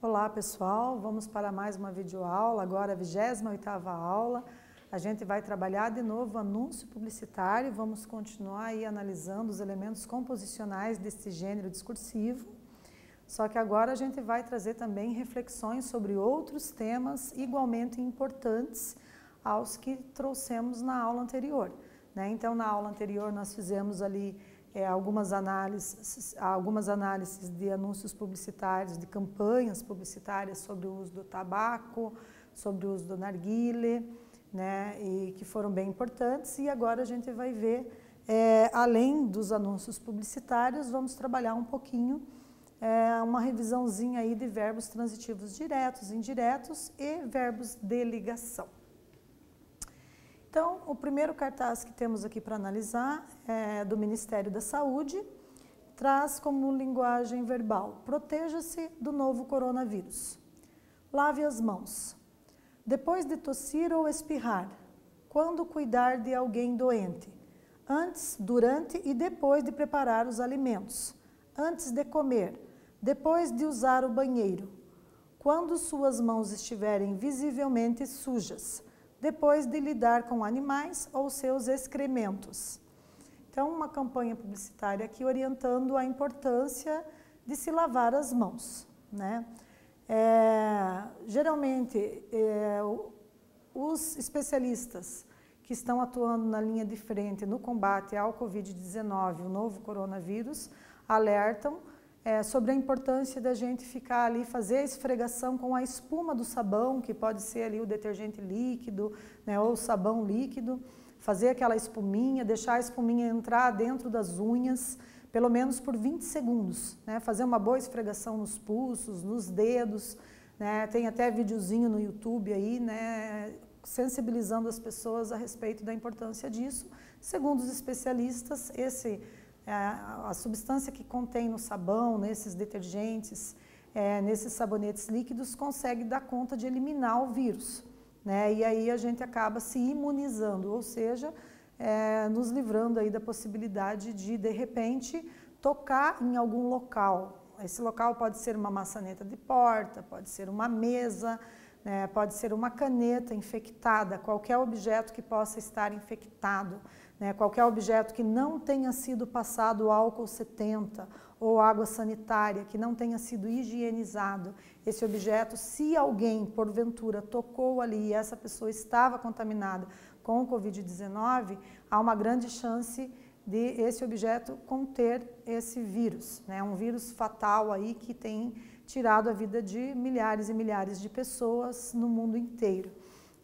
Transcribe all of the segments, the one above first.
Olá pessoal, vamos para mais uma videoaula, agora a 28ª aula. A gente vai trabalhar de novo anúncio publicitário, vamos continuar aí analisando os elementos composicionais desse gênero discursivo. Só que agora a gente vai trazer também reflexões sobre outros temas igualmente importantes aos que trouxemos na aula anterior, né? Então, na aula anterior nós fizemos ali algumas análises de anúncios publicitários, de campanhas publicitárias sobre o uso do tabaco, sobre o uso do narguilé, né? E que foram bem importantes. E agora a gente vai ver, além dos anúncios publicitários, vamos trabalhar um pouquinho uma revisãozinha aí de verbos transitivos diretos, indiretos e verbos de ligação. Então, o primeiro cartaz que temos aqui para analisar é do Ministério da Saúde, traz como linguagem verbal: proteja-se do novo coronavírus. Lave as mãos. Depois de tossir ou espirrar. Quando cuidar de alguém doente. Antes, durante e depois de preparar os alimentos. Antes de comer. Depois de usar o banheiro. Quando suas mãos estiverem visivelmente sujas. Depois de lidar com animais ou seus excrementos. Então, uma campanha publicitária aqui orientando a importância de se lavar as mãos, né? Geralmente, os especialistas que estão atuando na linha de frente no combate ao Covid-19, o novo coronavírus, alertam sobre a importância da gente ficar ali, fazer a esfregação com a espuma do sabão, que pode ser ali o detergente líquido, né, ou o sabão líquido, fazer aquela espuminha, deixar a espuminha entrar dentro das unhas, pelo menos por 20 segundos, né, fazer uma boa esfregação nos pulsos, nos dedos, né, tem até videozinho no YouTube aí, né, sensibilizando as pessoas a respeito da importância disso. Segundo os especialistas, a substância que contém no sabão, nesses detergentes, nesses sabonetes líquidos, consegue dar conta de eliminar o vírus, né? E aí a gente acaba se imunizando, ou seja, nos livrando aí da possibilidade de repente, tocar em algum local. Esse local pode ser uma maçaneta de porta, pode ser uma mesa, né? Pode ser uma caneta infectada, qualquer objeto que possa estar infectado, né? Qualquer objeto que não tenha sido passado álcool 70 ou água sanitária, que não tenha sido higienizado. Esse objeto, se alguém, porventura, tocou ali e essa pessoa estava contaminada com o Covid-19, há uma grande chance de esse objeto conter esse vírus, né? Um vírus fatal aí que tem tirado a vida de milhares e milhares de pessoas no mundo inteiro.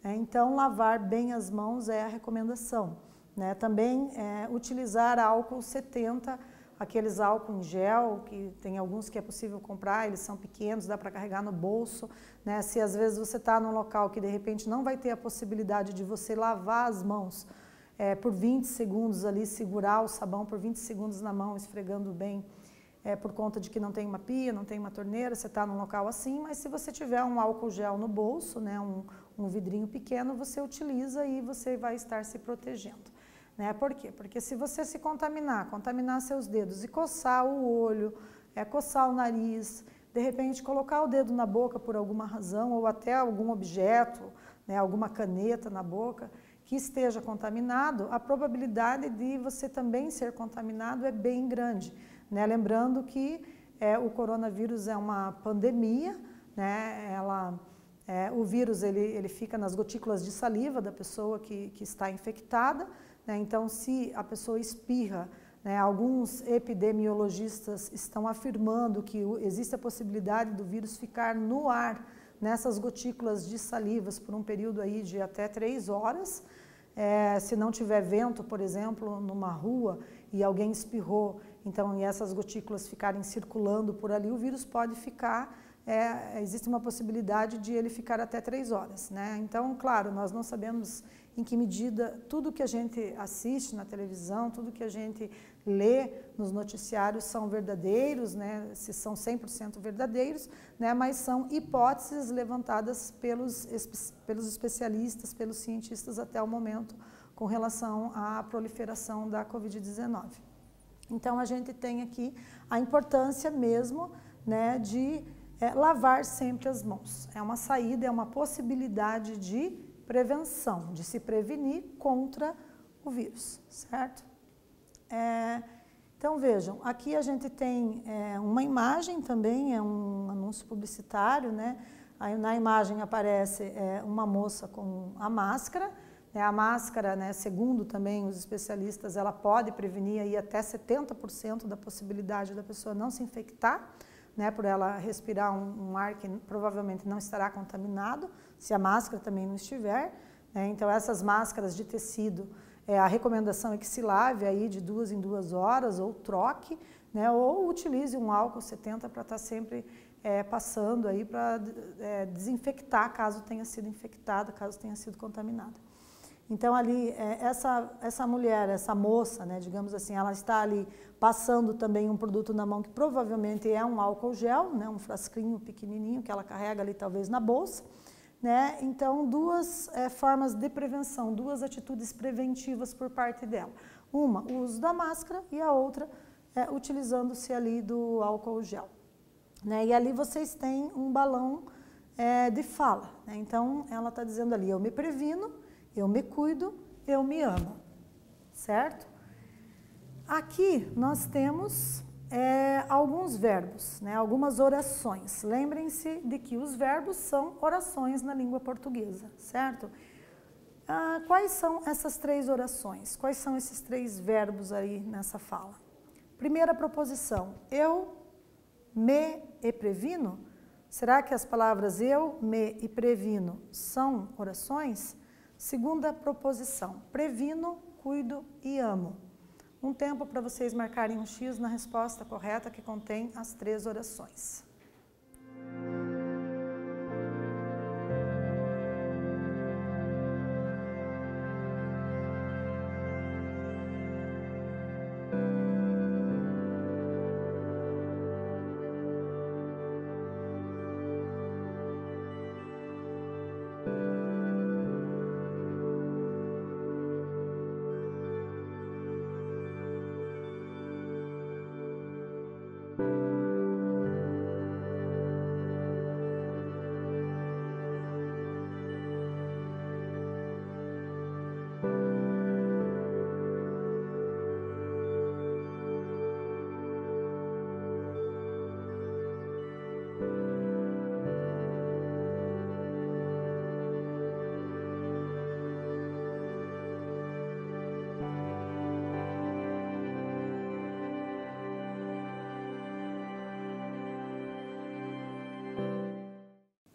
Então, lavar bem as mãos é a recomendação, né? Também utilizar álcool 70, aqueles álcool em gel, que tem alguns que é possível comprar, eles são pequenos, dá para carregar no bolso, né? Se às vezes você está num local que de repente não vai ter a possibilidade de você lavar as mãos por 20 segundos ali, segurar o sabão por 20 segundos na mão, esfregando bem, por conta de que não tem uma pia, não tem uma torneira, você está num local assim, mas se você tiver um álcool gel no bolso, né, um vidrinho pequeno, você utiliza e você vai estar se protegendo, né? Por quê? Porque se você se contaminar seus dedos e coçar o olho, coçar o nariz, de repente colocar o dedo na boca por alguma razão ou até algum objeto, né, alguma caneta na boca, que esteja contaminado, a probabilidade de você também ser contaminado é bem grande, né? Lembrando que o coronavírus é uma pandemia, né? O vírus ele fica nas gotículas de saliva da pessoa que está infectada, né? Então, se a pessoa espirra, né, alguns epidemiologistas estão afirmando que existe a possibilidade do vírus ficar no ar, nessas gotículas de salivas por um período aí de até 3 horas. Se não tiver vento, por exemplo, numa rua e alguém espirrou, então, e essas gotículas ficarem circulando por ali, o vírus pode ficar, existe uma possibilidade de ele ficar até 3 horas, né? Então, claro, nós não sabemos em que medida tudo que a gente assiste na televisão, tudo que a gente lê nos noticiários são verdadeiros, né? Se são 100% verdadeiros, né? Mas são hipóteses levantadas pelos especialistas, pelos cientistas até o momento com relação à proliferação da Covid-19. Então, a gente tem aqui a importância mesmo, né, de lavar sempre as mãos. É uma saída, é uma possibilidade de prevenção, de se prevenir contra o vírus, certo? Então, vejam, aqui a gente tem uma imagem também, é um anúncio publicitário, né? Aí, na imagem aparece uma moça com a máscara. A máscara, né, segundo também os especialistas, ela pode prevenir aí até 70% da possibilidade da pessoa não se infectar, né, por ela respirar um ar que provavelmente não estará contaminado, se a máscara também não estiver. Né? Então, essas máscaras de tecido, a recomendação é que se lave aí de 2 em 2 horas, ou troque, né, ou utilize um álcool 70 para estar sempre passando aí para desinfectar caso tenha sido infectada, caso tenha sido contaminada. Então, ali, essa mulher, essa moça, né, digamos assim, ela está ali passando também um produto na mão que provavelmente é um álcool gel, né, um frasquinho pequenininho que ela carrega ali talvez na bolsa. Né? Então, 2 formas de prevenção, 2 atitudes preventivas por parte dela. Uma, o uso da máscara, e a outra, utilizando-se ali do álcool gel. Né? E ali vocês têm um balão de fala. Né? Então, ela está dizendo ali, eu me previno, eu me cuido, eu me amo, certo? Aqui nós temos alguns verbos, né? Algumas orações. Lembrem-se de que os verbos são orações na língua portuguesa, certo? Quais são essas 3 orações? Quais são esses 3 verbos aí nessa fala? Primeira proposição, eu me e previno. Será que as palavras eu, me e previno são orações? Segunda proposição, previno, cuido e amo. Um tempo para vocês marcarem um X na resposta correta que contém as 3 orações.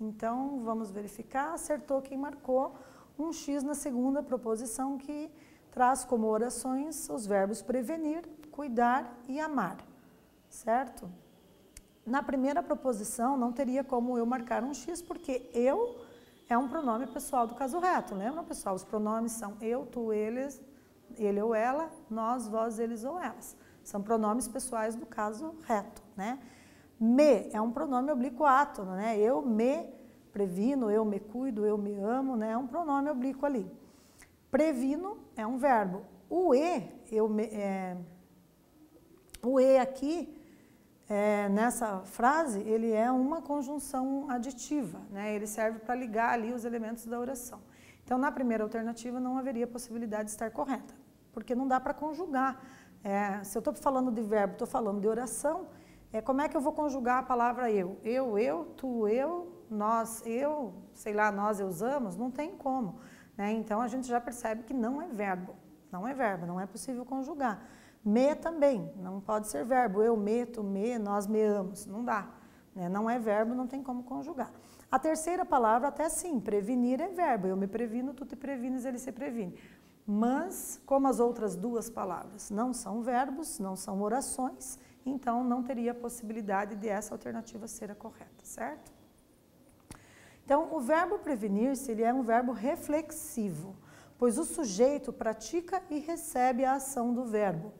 Então, vamos verificar, acertou quem marcou um X na segunda proposição, que traz como orações os verbos prevenir, cuidar e amar, certo? Na primeira proposição, não teria como eu marcar um X, porque eu é um pronome pessoal do caso reto, lembra, pessoal? Os pronomes são eu, tu, eles, ele ou ela, nós, vós, eles ou elas. São pronomes pessoais do caso reto, né? Me é um pronome oblíquo átono, né? Eu me previno, eu me cuido, eu me amo, né? É um pronome oblíquo ali. Previno é um verbo. O e aqui, nessa frase, ele é uma conjunção aditiva, né? Ele serve para ligar ali os elementos da oração. Então, na primeira alternativa, não haveria possibilidade de estar correta, porque não dá para conjugar. Se eu estou falando de verbo, estou falando de oração, como é que eu vou conjugar a palavra eu? Eu, tu, eu, nós, eu, sei lá, nós, eu usamos? Não tem como. Né? Então, a gente já percebe que não é verbo. Não é verbo, não é possível conjugar. Me também, não pode ser verbo. Eu me, tu me, nós meamos. Não dá. Né? Não é verbo, não tem como conjugar. A terceira palavra, até sim, prevenir é verbo. Eu me previno, tu te prevines, ele se previne. Mas, como as outras 2 palavras não são verbos, não são orações, então não teria possibilidade de essa alternativa ser a correta, certo? Então, o verbo prevenir-se, ele é um verbo reflexivo, pois o sujeito pratica e recebe a ação do verbo.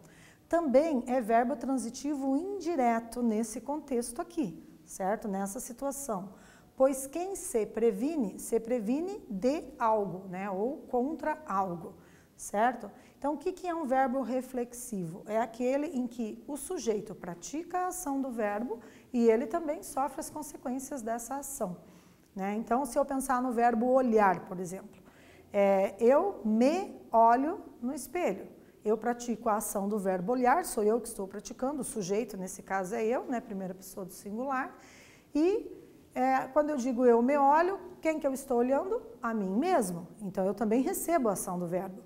Também é verbo transitivo indireto nesse contexto aqui, certo? Nessa situação. Pois quem se previne de algo, né? Ou contra algo, certo? Então, o que é um verbo reflexivo? É aquele em que o sujeito pratica a ação do verbo e ele também sofre as consequências dessa ação, né? Então, se eu pensar no verbo olhar, por exemplo, eu me olho no espelho. Eu pratico a ação do verbo olhar, sou eu que estou praticando, o sujeito, nesse caso é eu, né? Primeira pessoa do singular. E quando eu digo eu me olho, quem que eu estou olhando? A mim mesmo. Então, eu também recebo a ação do verbo.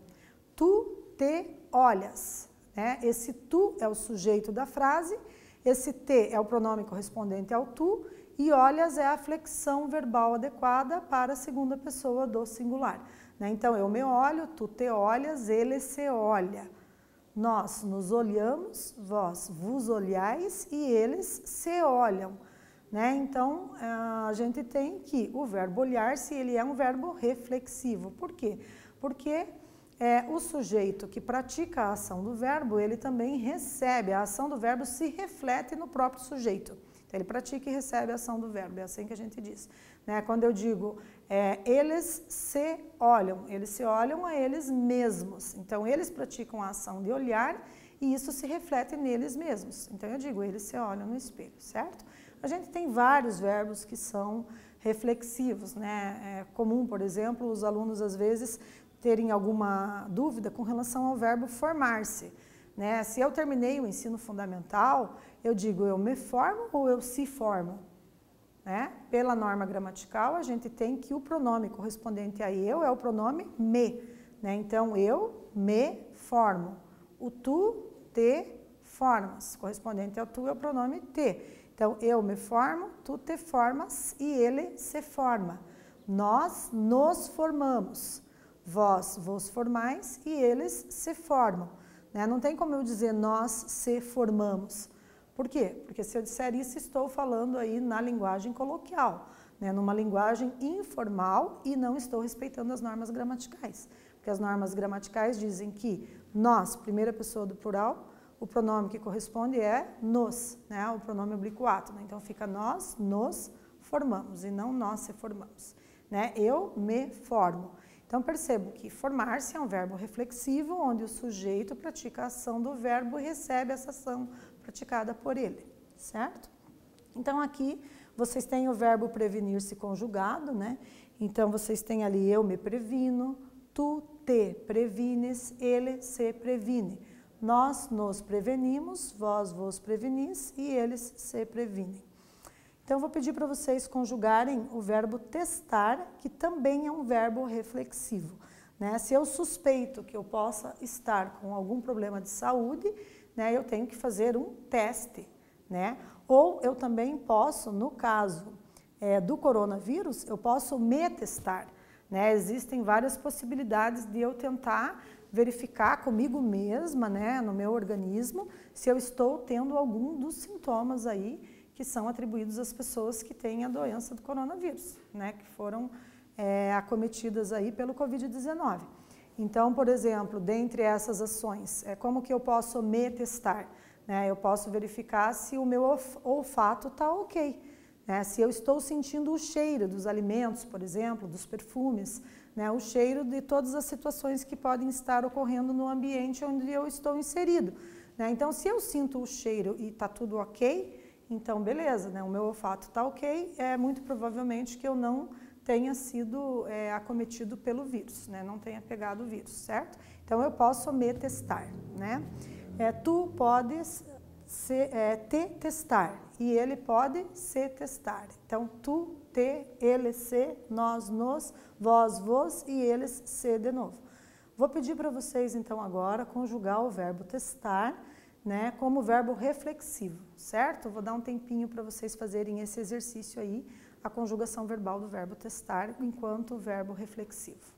Tu te olhas, né? Esse tu é o sujeito da frase, esse te é o pronome correspondente ao tu e olhas é a flexão verbal adequada para a segunda pessoa do singular, né? Então, eu me olho, tu te olhas, ele se olha. Nós nos olhamos, vós vos olhais e eles se olham, né? Então, a gente tem que o verbo olhar-se, ele é um verbo reflexivo. Por quê? Porque o sujeito que pratica a ação do verbo, ele também recebe, a ação do verbo se reflete no próprio sujeito. Então, ele pratica e recebe a ação do verbo, é assim que a gente diz, né? Quando eu digo, eles se olham a eles mesmos. Então, eles praticam a ação de olhar e isso se reflete neles mesmos. Então, eu digo, eles se olham no espelho, certo? A gente tem vários verbos que são reflexivos, né? É comum, por exemplo, os alunos às vezes terem alguma dúvida com relação ao verbo formar-se, né? Se eu terminei o ensino fundamental, eu digo eu me formo ou eu se formo, né? Pela norma gramatical, a gente tem que o pronome correspondente a eu é o pronome me, né? Então, eu me formo. O tu te formas, correspondente ao tu é o pronome te. Então, eu me formo, tu te formas e ele se forma. Nós nos formamos. Vós vos formais e eles se formam, né? Não tem como eu dizer nós se formamos. Por quê? Porque se eu disser isso, estou falando aí na linguagem coloquial, né? Numa linguagem informal e não estou respeitando as normas gramaticais. Porque as normas gramaticais dizem que nós, primeira pessoa do plural, o pronome que corresponde é nos, né? O pronome oblíquo-ato, né? Então fica nós nos formamos e não nós se formamos, né? Eu me formo. Então, percebo que formar-se é um verbo reflexivo, onde o sujeito pratica a ação do verbo e recebe essa ação praticada por ele, certo? Então, aqui vocês têm o verbo prevenir-se conjugado, né? Então, vocês têm ali eu me previno, tu te prevines, ele se previne. Nós nos prevenimos, vós vos prevenis e eles se previnem. Então, eu vou pedir para vocês conjugarem o verbo testar, que também é um verbo reflexivo, né? Se eu suspeito que eu possa estar com algum problema de saúde, né, eu tenho que fazer um teste, né? Ou eu também posso, no caso do coronavírus, eu posso me testar, né? Existem várias possibilidades de eu tentar verificar comigo mesma, né, no meu organismo, se eu estou tendo algum dos sintomas aí que são atribuídos às pessoas que têm a doença do coronavírus, né, que foram acometidas aí pelo Covid-19. Então, por exemplo, dentre essas ações, como que eu posso me testar? Né, eu posso verificar se o meu olfato está ok, né, se eu estou sentindo o cheiro dos alimentos, por exemplo, dos perfumes, né, o cheiro de todas as situações que podem estar ocorrendo no ambiente onde eu estou inserido, né? Então, se eu sinto o cheiro e está tudo ok, então, beleza, né? O meu olfato está ok, muito provavelmente que eu não tenha sido acometido pelo vírus, né? Não tenha pegado o vírus, certo? Então, eu posso me testar, né? Tu podes te testar e ele pode se testar. Então, tu, te, ele, se, nós, nos, vós, vos e eles, se de novo. Vou pedir para vocês, então, agora, conjugar o verbo testar, né, como verbo reflexivo, certo? Vou dar um tempinho para vocês fazerem esse exercício aí, a conjugação verbal do verbo testar enquanto verbo reflexivo.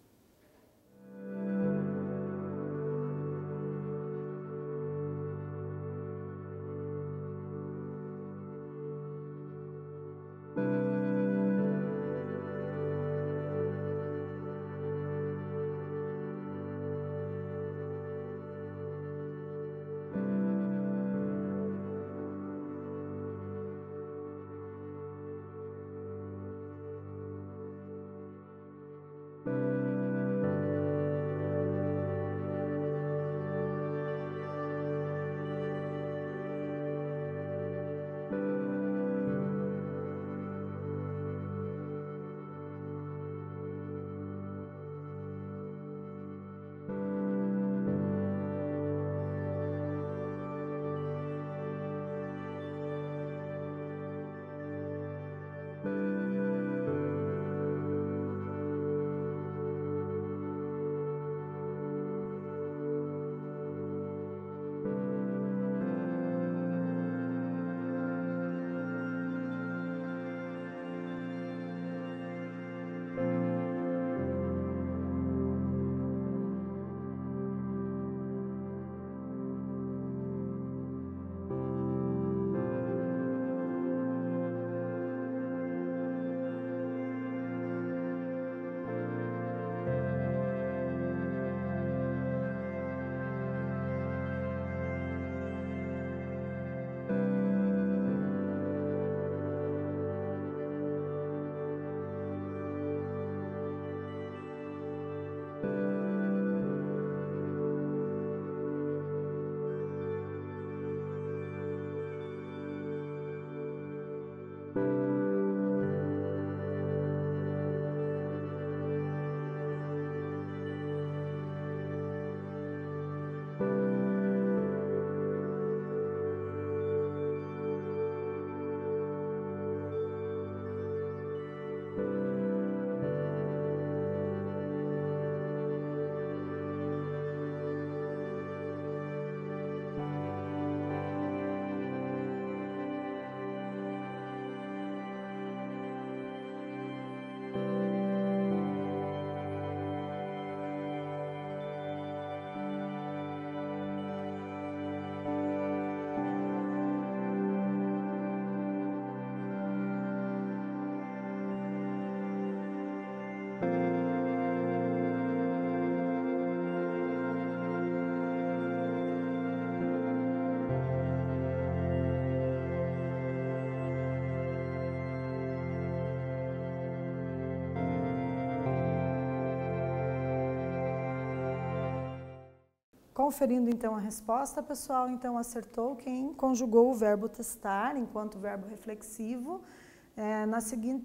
conferindo então a resposta, pessoal, então acertou quem conjugou o verbo testar enquanto verbo reflexivo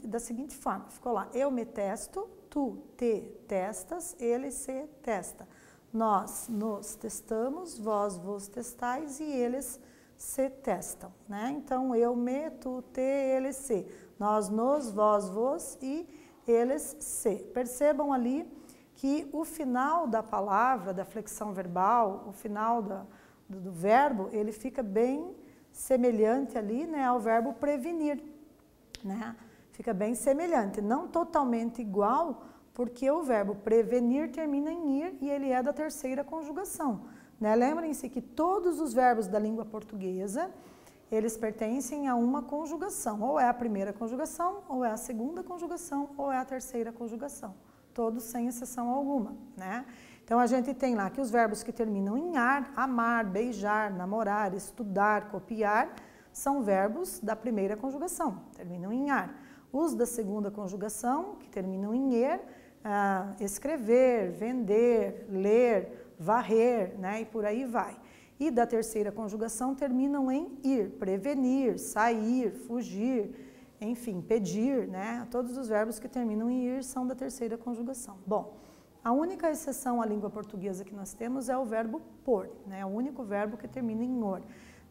da seguinte forma. Ficou lá, eu me testo, tu te testas, ele se testa. Nós nos testamos, vós vos testais e eles se testam, né? Então, eu me, tu te, ele se. Nós nos, vós vos e eles se. Percebam ali que o final da palavra, da flexão verbal, o final do verbo, ele fica bem semelhante ali, né, ao verbo prevenir, né? Fica bem semelhante, não totalmente igual, porque o verbo prevenir termina em ir e ele é da terceira conjugação, né? Lembrem-se que todos os verbos da língua portuguesa, eles pertencem a uma conjugação, ou é a primeira conjugação, ou é a segunda conjugação, ou é a terceira conjugação. Todos sem exceção alguma, né? Então, a gente tem lá que os verbos que terminam em ar, amar, beijar, namorar, estudar, copiar, são verbos da primeira conjugação, terminam em ar. Os da segunda conjugação, que terminam em er, escrever, vender, ler, varrer, né? E por aí vai. E da terceira conjugação terminam em ir, prevenir, sair, fugir, enfim, pedir, né? Todos os verbos que terminam em ir são da terceira conjugação. Bom, a única exceção à língua portuguesa que nós temos é o verbo pôr, né? O único verbo que termina em or,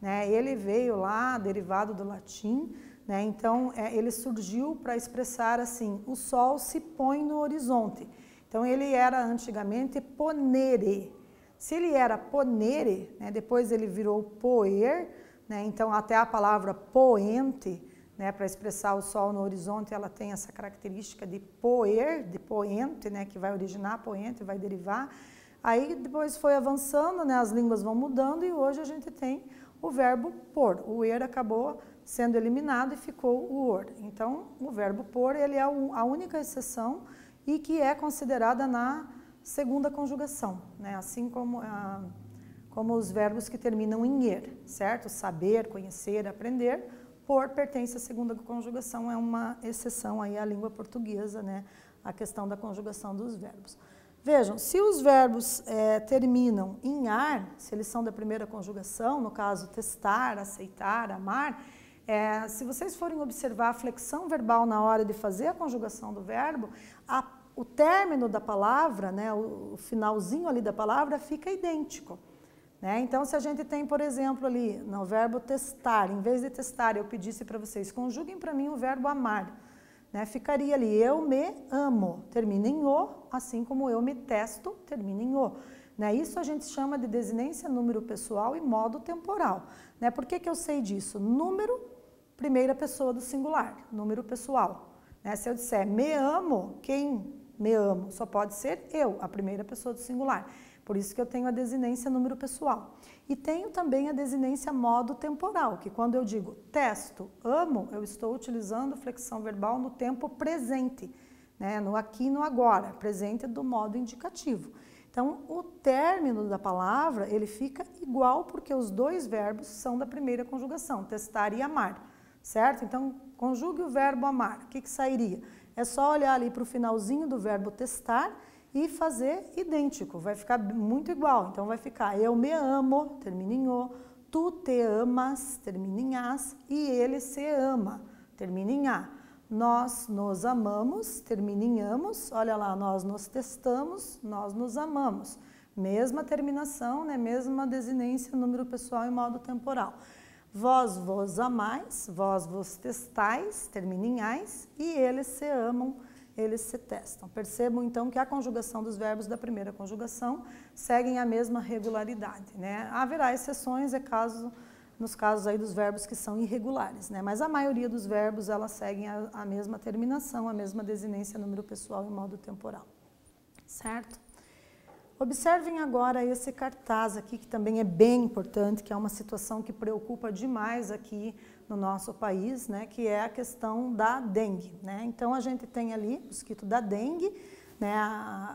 né? Ele veio lá, derivado do latim, né? Então, ele surgiu para expressar assim, o sol se põe no horizonte. Então, ele era antigamente ponere. Se ele era ponere, né? Depois ele virou poer, né? Então, até a palavra poente, né, para expressar o sol no horizonte, ela tem essa característica de poer, de poente, né, que vai originar poente, vai derivar. Aí depois foi avançando, né, as línguas vão mudando e hoje a gente tem o verbo pôr. O er acabou sendo eliminado e ficou o or. Então, o verbo pôr, ele é a única exceção e que é considerada na segunda conjugação, né, assim como os verbos que terminam em er, certo? Saber, conhecer, aprender. Por pertence à segunda conjugação, é uma exceção aí à língua portuguesa, né? A questão da conjugação dos verbos. Vejam, se os verbos terminam em ar, se eles são da primeira conjugação, no caso testar, aceitar, amar, se vocês forem observar a flexão verbal na hora de fazer a conjugação do verbo, o término da palavra, né, o finalzinho ali da palavra fica idêntico. Então, se a gente tem, por exemplo, ali no verbo testar, em vez de testar, eu pedisse para vocês, conjuguem para mim o verbo amar, né? Ficaria ali, eu me amo, termina em o, assim como eu me testo, termina em o. Né? Isso a gente chama de desinência número pessoal e modo temporal. Né? Por que eu sei disso? Número, primeira pessoa do singular, número pessoal. Né? Se eu disser me amo, quem me amo? Só pode ser eu, a primeira pessoa do singular. Por isso que eu tenho a desinência número pessoal. E tenho também a desinência modo temporal, que quando eu digo testo, amo, eu estou utilizando flexão verbal no tempo presente, né? No aqui e no agora, presente do modo indicativo. Então, o término da palavra, ele fica igual porque os dois verbos são da primeira conjugação, testar e amar, certo? Então, conjugue o verbo amar. O que sairia? É só olhar ali para o finalzinho do verbo testar e fazer idêntico, vai ficar muito igual. Então, vai ficar eu me amo, termina em o, tu te amas, termina em as, e ele se ama, termina em a. Nós nos amamos, termina em amos, olha lá, nós nos testamos, nós nos amamos. Mesma terminação, né? Mesma desinência, número pessoal e modo temporal. Vós vos amais, vós vos testais, termina em ais, e eles se amam, eles se testam. Percebam, então, que a conjugação dos verbos da primeira conjugação seguem a mesma regularidade, né? Haverá exceções, nos casos aí dos verbos que são irregulares, né? Mas a maioria dos verbos, elas seguem a mesma terminação, a mesma desinência, número pessoal e modo temporal, certo? Observem agora esse cartaz aqui, que também é bem importante, que é uma situação que preocupa demais aqui no nosso país, né, que é a questão da dengue, né? Então, a gente tem ali o mosquito da dengue, né,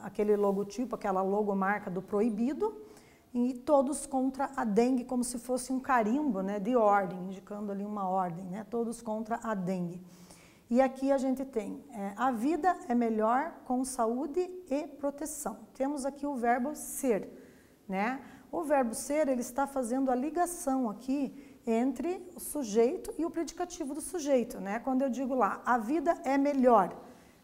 aquele logotipo, aquela logomarca do proibido, e todos contra a dengue, como se fosse um carimbo, né, de ordem, indicando ali uma ordem, né, todos contra a dengue. E aqui a gente tem, a vida é melhor com saúde e proteção. Temos aqui o verbo ser, né? O verbo ser, ele está fazendo a ligação aqui entre o sujeito e o predicativo do sujeito, né? Quando eu digo lá, a vida é melhor,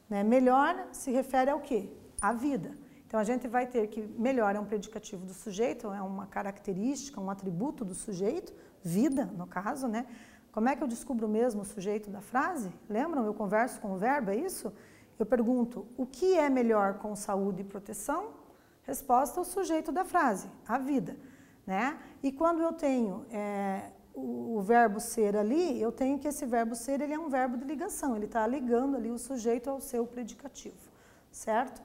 né? Melhor se refere ao quê? À vida. Então, a gente vai ter que melhor é um predicativo do sujeito, é uma característica, um atributo do sujeito, vida, no caso, né? Como é que eu descubro mesmo o sujeito da frase? Lembram? Eu converso com o verbo, é isso? Eu pergunto, o que é melhor com saúde e proteção? Resposta, o sujeito da frase, a vida, né? E quando eu tenho o verbo ser ali, eu tenho que esse verbo ser, ele é um verbo de ligação, ele está ligando ali o sujeito ao seu predicativo, certo?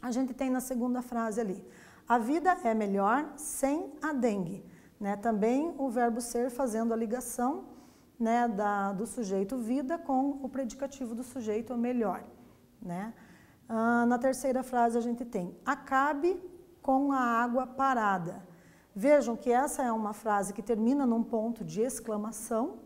A gente tem na segunda frase ali, a vida é melhor sem a dengue, né? Também o verbo ser fazendo a ligação, né, do sujeito vida com o predicativo do sujeito melhor, né? Na terceira frase a gente tem, acabe com a água parada. Vejam que essa é uma frase que termina num ponto de exclamação,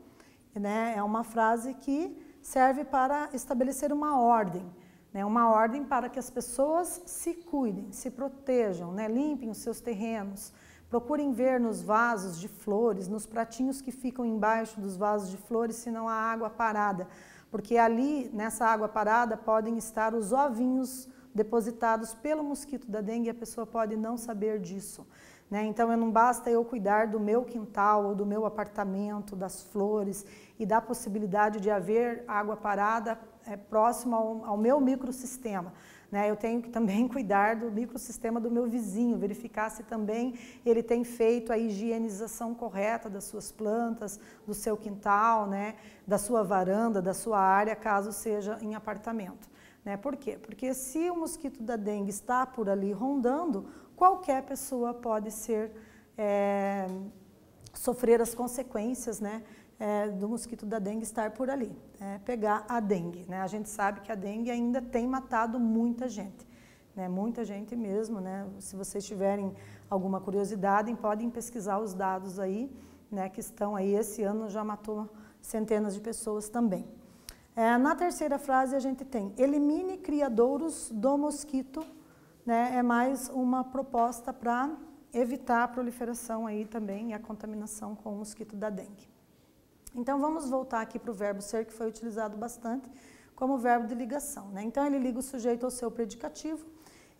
né? É uma frase que serve para estabelecer uma ordem, né? Uma ordem para que as pessoas se cuidem, se protejam, né? Limpem os seus terrenos, procurem ver nos vasos de flores, nos pratinhos que ficam embaixo dos vasos de flores, se não há água parada, porque ali, nessa água parada, podem estar os ovinhos depositados pelo mosquito da dengue e a pessoa pode não saber disso, né? Então, não basta eu cuidar do meu quintal ou do meu apartamento, das flores e da possibilidade de haver água parada próximo ao meu microsistema, né? Eu tenho que também cuidar do microsistema do meu vizinho, verificar se também ele tem feito a higienização correta das suas plantas, do seu quintal, né? Da sua varanda, da sua área, caso seja em apartamento, né? Por quê? Porque se o mosquito da dengue está por ali rondando, qualquer pessoa pode sofrer as consequências, né? Do mosquito da dengue estar por ali, pegar a dengue, né? A gente sabe que a dengue ainda tem matado muita gente, né? Muita gente mesmo, né? Se vocês tiverem alguma curiosidade, podem pesquisar os dados aí, né? Que estão aí, esse ano já matou centenas de pessoas também. Na terceira frase a gente tem, elimine criadouros do mosquito, né? É mais uma proposta para evitar a proliferação aí também e a contaminação com o mosquito da dengue. Então, vamos voltar aqui para o verbo ser, que foi utilizado bastante como verbo de ligação, né? Então, ele liga o sujeito ao seu predicativo.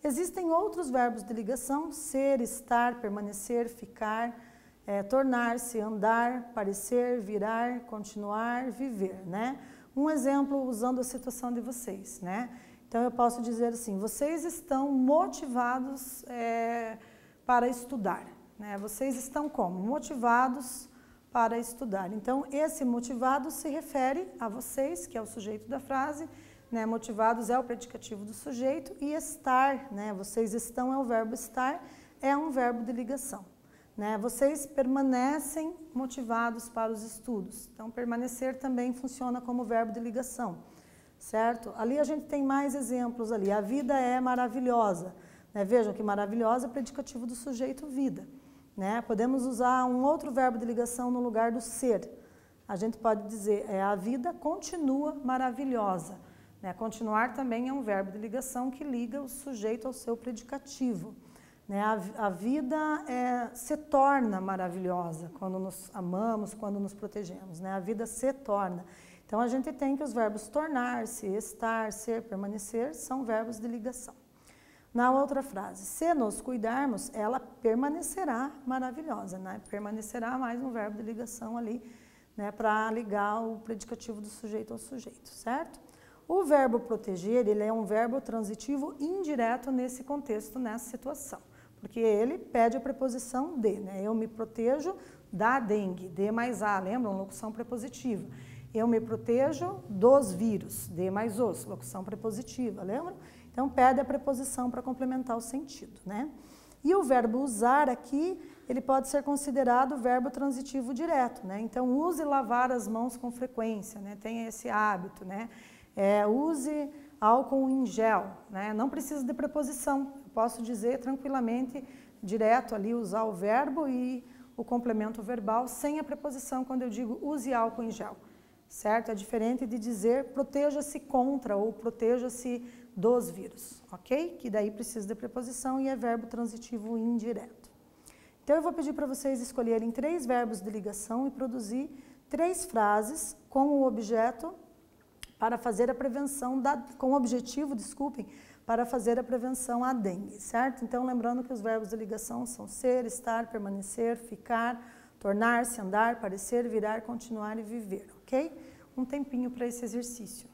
Existem outros verbos de ligação, ser, estar, permanecer, ficar, tornar-se, andar, parecer, virar, continuar, viver, né? Um exemplo usando a situação de vocês, né? Então, eu posso dizer assim, vocês estão motivados para estudar, né? Vocês estão como? Motivados para estudar. Então, esse motivado se refere a vocês, que é o sujeito da frase, né? Motivados é o predicativo do sujeito, e estar, né? Vocês estão é o verbo estar, é um verbo de ligação, né? Vocês permanecem motivados para os estudos. Então, permanecer também funciona como verbo de ligação, certo? Ali a gente tem mais exemplos ali. A vida é maravilhosa, né? Vejam que maravilhosa é predicativo do sujeito vida, né? Podemos usar um outro verbo de ligação no lugar do ser. A gente pode dizer, a vida continua maravilhosa, né? Continuar também é um verbo de ligação que liga o sujeito ao seu predicativo, né? A vida se torna maravilhosa quando nos amamos, quando nos protegemos, né? A vida se torna. Então, a gente tem que os verbos tornar-se, estar, ser, permanecer, são verbos de ligação. Na outra frase, se nos cuidarmos, ela permanecerá maravilhosa, né? Permanecerá mais um verbo de ligação ali, né? Para ligar o predicativo do sujeito ao sujeito, certo? O verbo proteger, ele é um verbo transitivo indireto nesse contexto, nessa situação, porque ele pede a preposição de, né? Eu me protejo da dengue, de mais a, lembram? Locução prepositiva. Eu me protejo dos vírus, de mais os, locução prepositiva, lembram? Então, pede a preposição para complementar o sentido, né? E o verbo usar aqui, ele pode ser considerado verbo transitivo direto, né? Então, use lavar as mãos com frequência, né? Tenha esse hábito, né? Use álcool em gel, né? Não precisa de preposição, eu posso dizer tranquilamente, direto ali, usar o verbo e o complemento verbal sem a preposição quando eu digo use álcool em gel, certo? É diferente de dizer proteja-se contra ou proteja-se dos vírus, ok? Que daí precisa de preposição e é verbo transitivo indireto. Então, eu vou pedir para vocês escolherem 3 verbos de ligação e produzir 3 frases com o objeto para fazer a prevenção com o objetivo, desculpem, para fazer a prevenção à dengue, certo? Então, lembrando que os verbos de ligação são ser, estar, permanecer, ficar, tornar-se, andar, parecer, virar, continuar e viver, ok? Um tempinho para esse exercício.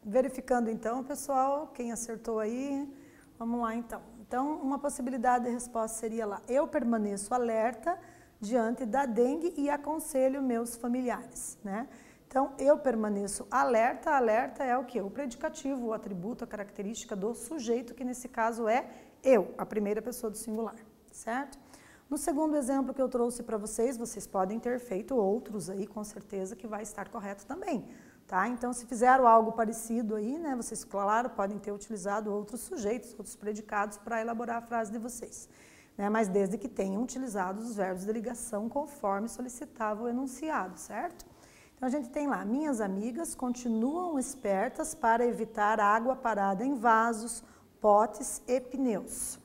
verificando então, pessoal, quem acertou aí, vamos lá então. Então, uma possibilidade de resposta seria lá, eu permaneço alerta diante da dengue e aconselho meus familiares, né? Então, eu permaneço alerta, alerta é o quê? O predicativo, o atributo, a característica do sujeito, que nesse caso é eu, a primeira pessoa do singular, certo? No segundo exemplo que eu trouxe para vocês, vocês podem ter feito outros aí, com certeza que vai estar correto também, tá? Então, se fizeram algo parecido aí, né, vocês, claro, podem ter utilizado outros sujeitos, outros predicados para elaborar a frase de vocês, né? Mas desde que tenham utilizado os verbos de ligação conforme solicitava o enunciado, certo? Então, a gente tem lá, minhas amigas continuam espertas para evitar água parada em vasos, potes e pneus.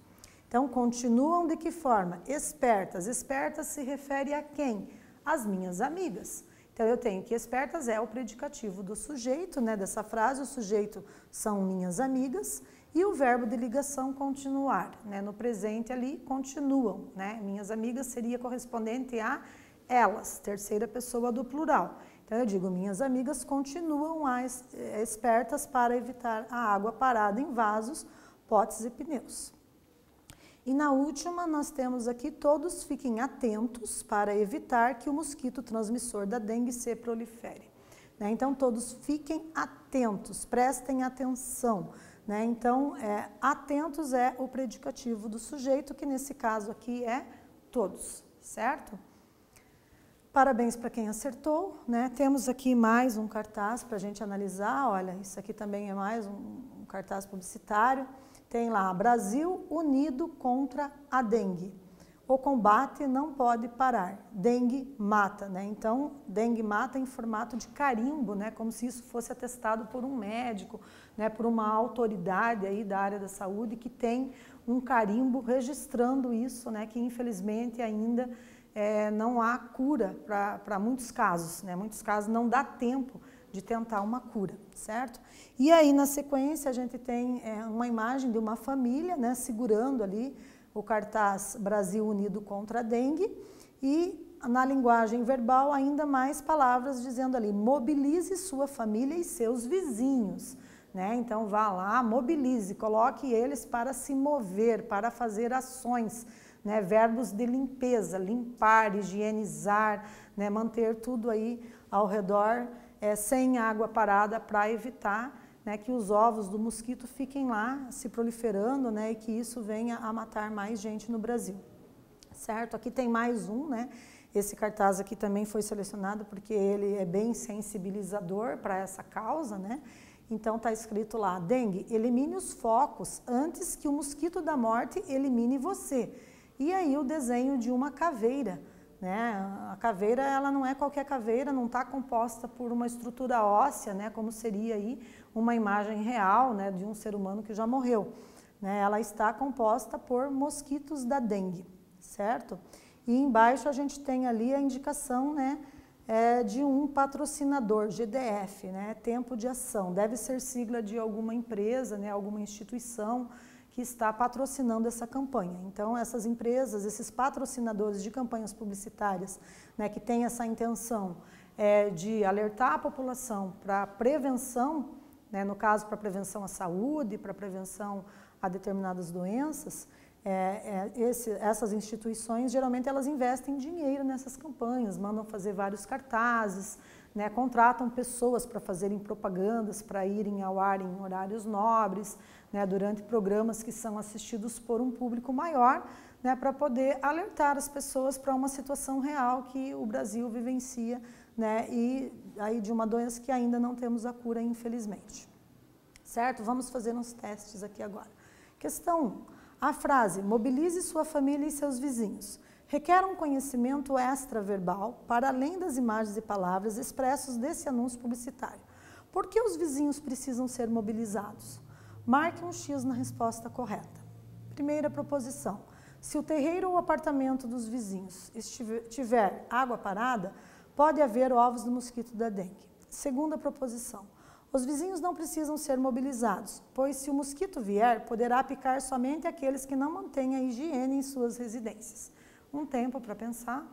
Então, continuam de que forma? Espertas. Espertas se refere a quem? As minhas amigas. Então, eu tenho que espertas é o predicativo do sujeito, né, dessa frase. O sujeito são minhas amigas e o verbo de ligação continuar, né, no presente ali, continuam, né? Minhas amigas seria correspondente a elas, terceira pessoa do plural. Então, eu digo, minhas amigas continuam espertas para evitar a água parada em vasos, potes e pneus. E na última, nós temos aqui, todos fiquem atentos para evitar que o mosquito transmissor da dengue se prolifere. Né? Então, todos fiquem atentos, prestem atenção. Né? Então, atentos é o predicativo do sujeito, que nesse caso aqui é todos, certo? Parabéns para quem acertou, né? Temos aqui mais um cartaz para a gente analisar. Olha, isso aqui também é mais um cartaz publicitário. Tem lá, Brasil unido contra a dengue. O combate não pode parar. Dengue mata, né? Então, dengue mata em formato de carimbo, né? Como se isso fosse atestado por um médico, né? Por uma autoridade aí da área da saúde que tem um carimbo registrando isso, né? Que infelizmente ainda não há cura para muitos casos, né? Muitos casos não dá tempo de tentar uma cura, certo? E aí, na sequência, a gente tem uma imagem de uma família, né, segurando ali o cartaz Brasil Unido contra a Dengue e, na linguagem verbal, ainda mais palavras dizendo ali, mobilize sua família e seus vizinhos, né? Então, vá lá, mobilize, coloque eles para se mover, para fazer ações, né, verbos de limpeza, limpar, higienizar, né, manter tudo aí ao redor sem água parada para evitar, né, que os ovos do mosquito fiquem lá se proliferando, né, e que isso venha a matar mais gente no Brasil. Certo? Aqui tem mais um, né? Esse cartaz aqui também foi selecionado porque ele é bem sensibilizador para essa causa, né? Então está escrito lá, dengue, elimine os focos antes que o mosquito da morte elimine você. E aí o desenho de uma caveira, né? A caveira, ela não é qualquer caveira, não está composta por uma estrutura óssea, né? Como seria aí uma imagem real, né? De um ser humano que já morreu, né? Ela está composta por mosquitos da dengue, certo? E embaixo a gente tem ali a indicação, né? De um patrocinador, GDF, né? Tempo de ação, deve ser sigla de alguma empresa, né? Alguma instituição que está patrocinando essa campanha. Então, essas empresas, esses patrocinadores de campanhas publicitárias, né, que têm essa intenção de alertar a população para prevenção, né, no caso, para prevenção à saúde, para prevenção a determinadas doenças, essas instituições, geralmente, elas investem dinheiro nessas campanhas, mandam fazer vários cartazes, né, contratam pessoas para fazerem propagandas, para irem ao ar em horários nobres, né, durante programas que são assistidos por um público maior, né, para poder alertar as pessoas para uma situação real que o Brasil vivencia, né, e aí de uma doença que ainda não temos a cura, infelizmente. Certo? Vamos fazer uns testes aqui agora. Questão 1. A frase, mobilize sua família e seus vizinhos, requer um conhecimento extraverbal para além das imagens e palavras expressos desse anúncio publicitário. Por que os vizinhos precisam ser mobilizados? Marque um X na resposta correta. Primeira proposição. Se o terreiro ou apartamento dos vizinhos tiver água parada, pode haver ovos do mosquito da dengue. Segunda proposição. Os vizinhos não precisam ser mobilizados, pois se o mosquito vier, poderá picar somente aqueles que não mantêm a higiene em suas residências. Um tempo para pensar.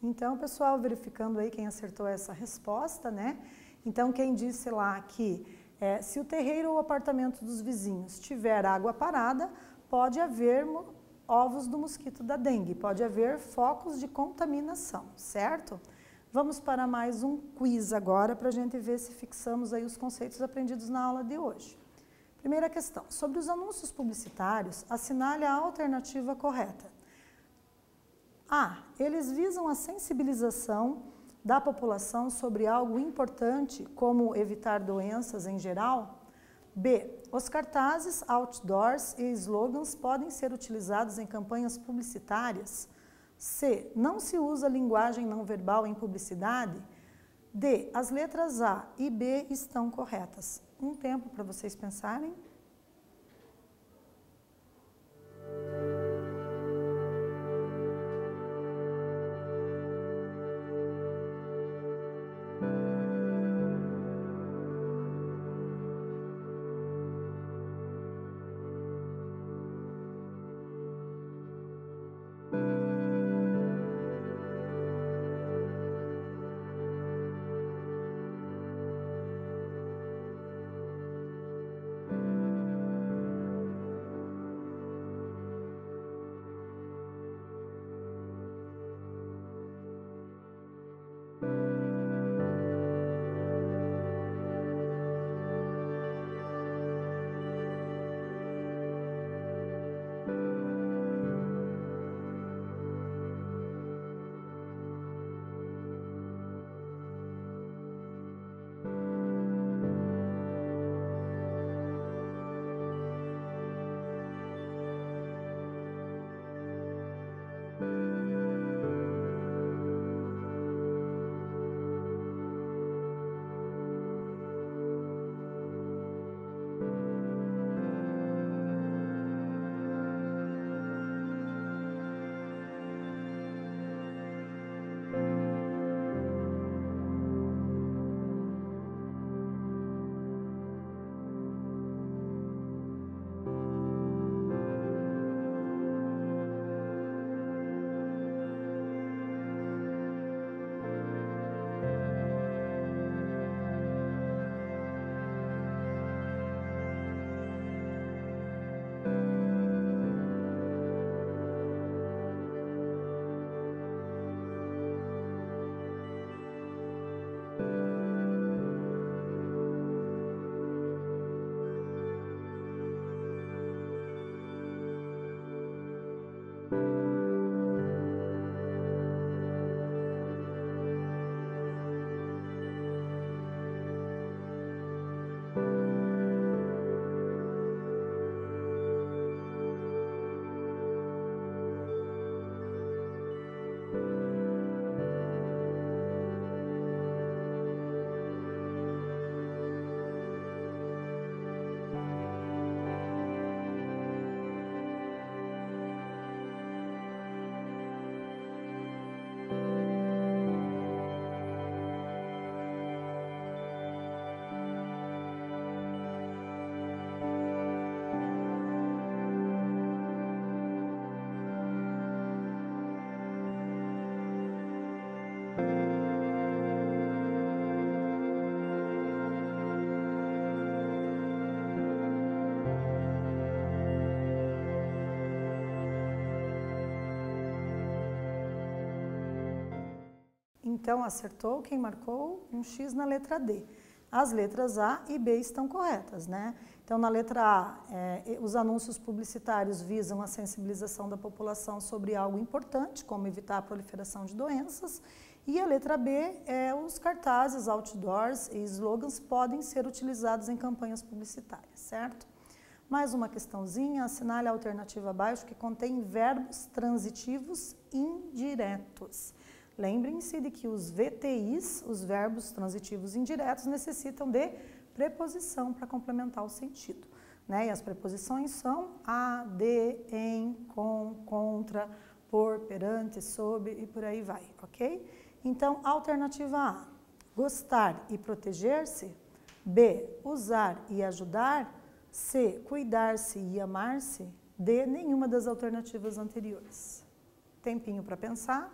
Então, pessoal, verificando aí quem acertou essa resposta, né? Então, quem disse lá que se o terreiro ou apartamento dos vizinhos tiver água parada, pode haver ovos do mosquito da dengue, pode haver focos de contaminação, certo? Vamos para mais um quiz agora para a gente ver se fixamos aí os conceitos aprendidos na aula de hoje. Primeira questão, sobre os anúncios publicitários, assinale a alternativa correta. A. Eles visam a sensibilização da população sobre algo importante, como evitar doenças em geral. B. Os cartazes, outdoors e slogans podem ser utilizados em campanhas publicitárias. C. Não se usa linguagem não verbal em publicidade. D. As letras A e B estão corretas. Um tempo para vocês pensarem. Então, acertou quem marcou um X na letra D. As letras A e B estão corretas, né? Então, na letra A, os anúncios publicitários visam a sensibilização da população sobre algo importante, como evitar a proliferação de doenças. E a letra B, os cartazes, outdoors e slogans podem ser utilizados em campanhas publicitárias, certo? Mais uma questãozinha, assinale a alternativa abaixo que contém verbos transitivos indiretos. Lembrem-se de que os VTIs, os verbos transitivos indiretos, necessitam de preposição para complementar o sentido, né? E as preposições são a, de, em, com, contra, por, perante, sob e por aí vai, ok? Então, alternativa A, gostar e proteger-se. B, usar e ajudar. C, cuidar-se e amar-se. D, nenhuma das alternativas anteriores. Tempinho para pensar.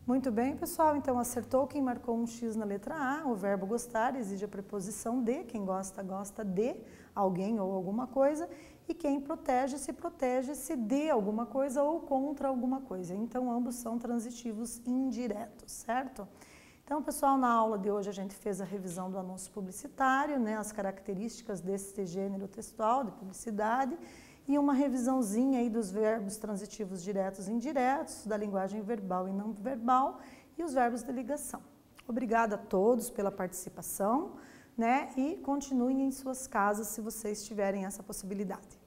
Muito bem, pessoal, então acertou quem marcou um X na letra A. O verbo gostar exige a preposição de, quem gosta, gosta de alguém ou alguma coisa, e quem protege se de alguma coisa ou contra alguma coisa. Então, ambos são transitivos indiretos, certo? Então, pessoal, na aula de hoje a gente fez a revisão do anúncio publicitário, né, as características desse gênero textual de publicidade, e uma revisãozinha aí dos verbos transitivos diretos e indiretos, da linguagem verbal e não verbal e os verbos de ligação. Obrigada a todos pela participação, né? E continuem em suas casas se vocês tiverem essa possibilidade.